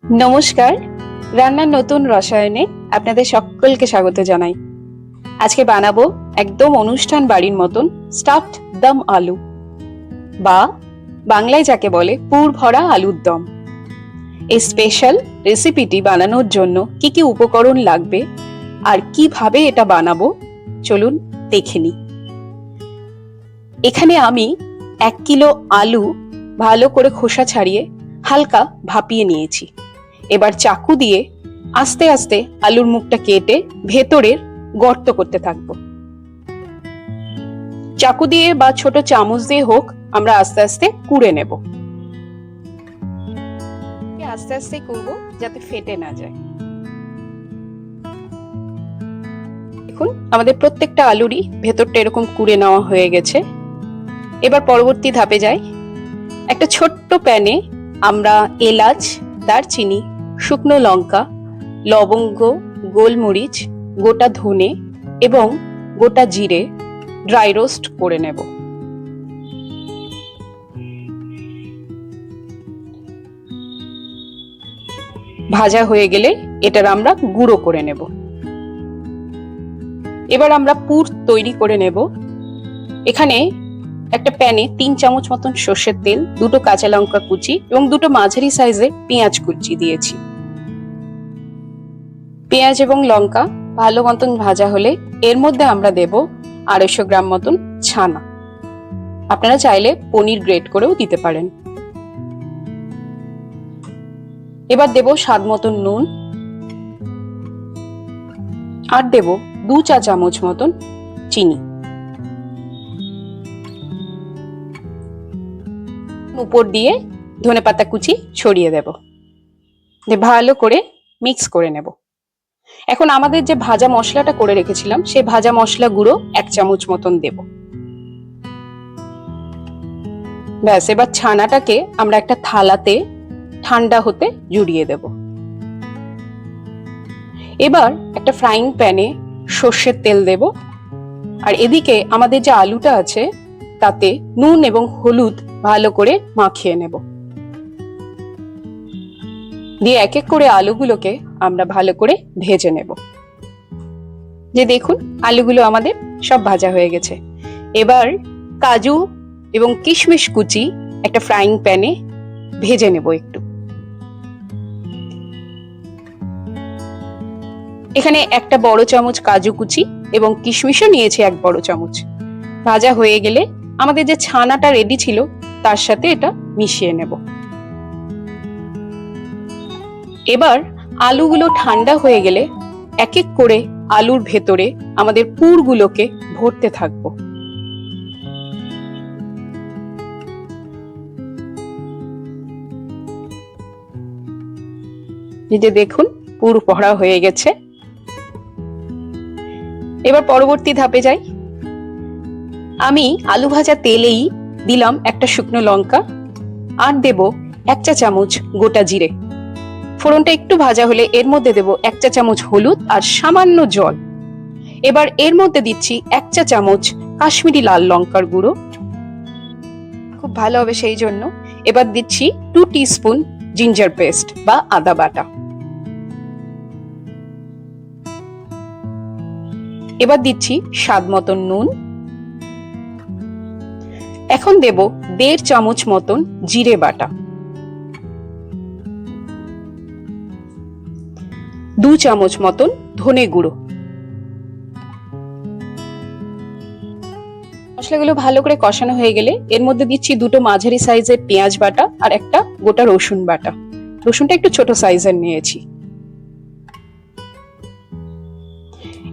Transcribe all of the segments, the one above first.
নমস্কার। রান্নার নতুন রসায়নে আপনাদের সকলকে স্বাগত জানাই। আজকে বানাবো একদম অনুষ্ঠান বাড়ির মতন স্টাফড দম আলু, বা বাংলায় যাকে বলে পুর ভরা আলুর দম। এই স্পেশাল রেসিপিটি বানানোর জন্য কি কি উপকরণ লাগবে আর কিভাবে এটা বানাবো চলুন দেখে নিই। এখানে আমি 1 কিলো আলু ভালো করে খোসা ছাড়িয়ে হালকা ভাপিয়ে নিয়েছি। এবার চাকু দিয়ে আস্তে আস্তে আলুর মুখটা কেটে ভেতরের গর্ত করতে থাকবো। চাকু দিয়ে বা ছোট চামচ দিয়ে হোক আমরা আস্তে আস্তে কুড়ে নেব। আস্তে আস্তে করবো যাতে ফেটে না যায়। দেখুন আমাদের প্রত্যেকটা আলুরই ভেতরটা এরকম কুড়ে নেওয়া হয়ে গেছে। এবার পরবর্তী ধাপে যাই। একটা ছোট্ট প্যানে আমরা এলাচ, দারচিনি, শুকনো লঙ্কা, লবঙ্গ, গোলমরিচ, গোটা ধনে এবং গোটা জিরে ড্রাই রোস্ট করে নেব। ভাজা হয়ে গেলে এটার আমরা গুঁড়ো করে নেব। এবার আমরা পুর তৈরি করে নেব। এখানে একটা প্যানে 3 চামচ মতন সর্ষের তেল, 2টো কাঁচা লঙ্কা কুচি এবং 2টো মাঝারি সাইজের পেঁয়াজ কুচি দিয়েছি। পেঁয়াজ এবং লঙ্কা ভালো মতন ভাজা হলে এর মধ্যে আমরা দেব 250 গ্রাম মতন ছানা। আপনারা চাইলে পনির গ্রেট করেও দিতে পারেন। এবার দেব স্বাদ মতন নুন আর দেব 2 চা চামচ মতন চিনি। উপর দিয়ে ধনেপাতা কুচি ছড়িয়ে দেব। ভালো করে মিক্স করে নেব। এখন আমাদের যে ভাজা মশলাটা করে রেখেছিলাম সেই ভাজা মশলা গুঁড়ো 1 চামচ মতন দেব। ব্যাস, এবার ছানাটাকে আমরা একটা থালাতে ঠান্ডা হতে জুড়িয়ে দেব। এবার একটা ফ্রাইং প্যানে সর্ষের তেল দেব আর এদিকে আমাদের যে আলুটা আছে তাতে নুন এবং হলুদ ভালো করে মাখিয়ে নেব। দিয়ে এক এক করে আলুগুলোকে আমরা ভালো করে ভেজে নেব। যে দেখুন আলুগুলো আমাদের সব ভাজা হয়ে গেছে। এবার কাজু এবং কিশমিশ কুচি একটা ফ্রাইং প্যানে ভেজে নেব একটু। এখানে একটা বড় চামচ কাজু কুচি এবং কিশমিশও নিয়েছি 1 বড় চামচ। ভাজা হয়ে গেলে আমাদের যে ছানাটা রেডি ছিল তার সাথে এটা মিশিয়ে নেব। এবার আলুগুলো ঠান্ডা হয়ে গেলে এক এক করে আলুর ভেতরে আমাদের পুরগুলোকে ভরতে থাকবো। এই যে দেখুন পুর ভরা হয়ে গেছে। এবার পরবর্তী ধাপে যাই। আমি আলু ভাজা তেলেই দিলাম একটা শুকনো লঙ্কা আর দেব 1 চা চামচ গোটা জিরে। ফোড়নটা একটু ভাজা হলে এর মধ্যে দেব 1 চা চামচ হলুদ আর সামান্য জল। এবার এর মধ্যে দিচ্ছি 1 চা চামচ কাশ্মীরি লাল লঙ্কার গুঁড়ো, খুব ভালো হবে সেই জন্য। এবার দিচ্ছি 2 টিস্পুন জিঞ্জার পেস্ট বা আদা বাটা। এবার দিচ্ছি স্বাদ মতন নুন। এখন দেব 1.5 চামচ মতন জিরে বাটা, 2 চামচ মতন ধনে গুঁড়ো। মশলাগুলো ভালো করে কষানো হয়ে গেলে এর মধ্যে দিচ্ছি 2টো মাঝারি সাইজের পেঁয়াজ বাটা আর একটা গোটা রসুন বাটা। রসুনটা একটু ছোট সাইজের নিয়েছি।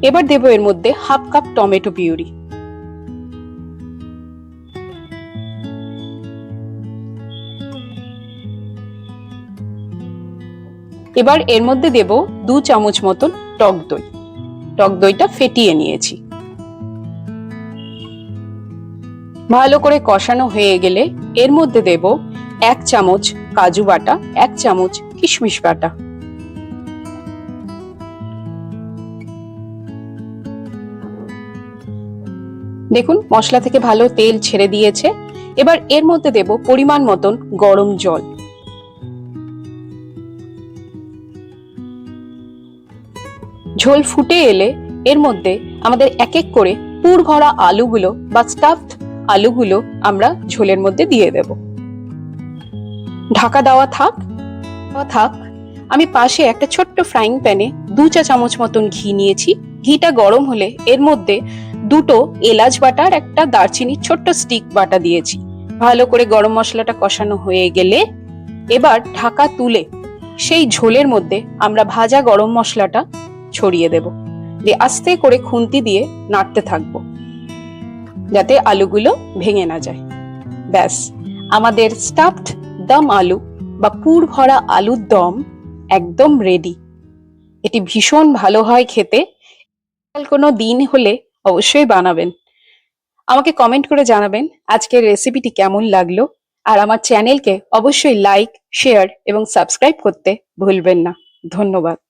এবার দেব এর মধ্যে 1/2 কাপ টমেটো পিউরি। এবার এর মধ্যে দেব 2 চামচ মতন টক দই। টক দইটা ফেটিয়ে নিয়েছি। ভালো করে কষানো হয়ে গেলে এর মধ্যে দেব 1 চামচ কাজু বাটা, 1 চামচ কিশমিশ বাটা। দেখুন মশলা থেকে ভালো তেল ছেড়ে দিয়েছে। এবার এর মধ্যে দেব পরিমাণ মতন গরম জল। ঝোল ফুটে এলে এর মধ্যে আমাদের এক এক করে পুর ভরা আলুগুলো বা স্টাফড আলুগুলো আমরা ঝোলের মধ্যে দিয়ে দেব। ঢাকা দেওয়া থাক। আমি পাশে একটা ছোট্ট ফ্রাইং প্যানে 2 চা চামচ মতন ঘি নিয়েছি। ঘিটা গরম হলে এর মধ্যে 2টো এলাচ বাটা আর একটা দারচিনির ছোট্ট স্টিক বাটা দিয়েছি। ভালো করে গরম মশলাটা কষানো হয়ে গেলে এবার ঢাকা তুলে সেই ঝোলের মধ্যে আমরা ভাজা গরম মশলাটা ছড়িয়ে দেব। দিয়ে আস্তে করে খুন্তি দিয়ে নাড়তে থাকবো যাতে আলুগুলো ভেঙে না যায়। ব্যাস, আমাদের স্টাফড দম আলু বা পুর ভরা আলুর দম একদম রেডি। এটি ভীষণ ভালো হয় খেতে। কোনো দিন হলে অবশ্যই বানাবেন। আমাকে কমেন্ট করে জানাবেন আজকের রেসিপিটি কেমন লাগলো। আর আমার চ্যানেলকে অবশ্যই লাইক, শেয়ার এবং সাবস্ক্রাইব করতে ভুলবেন না। ধন্যবাদ।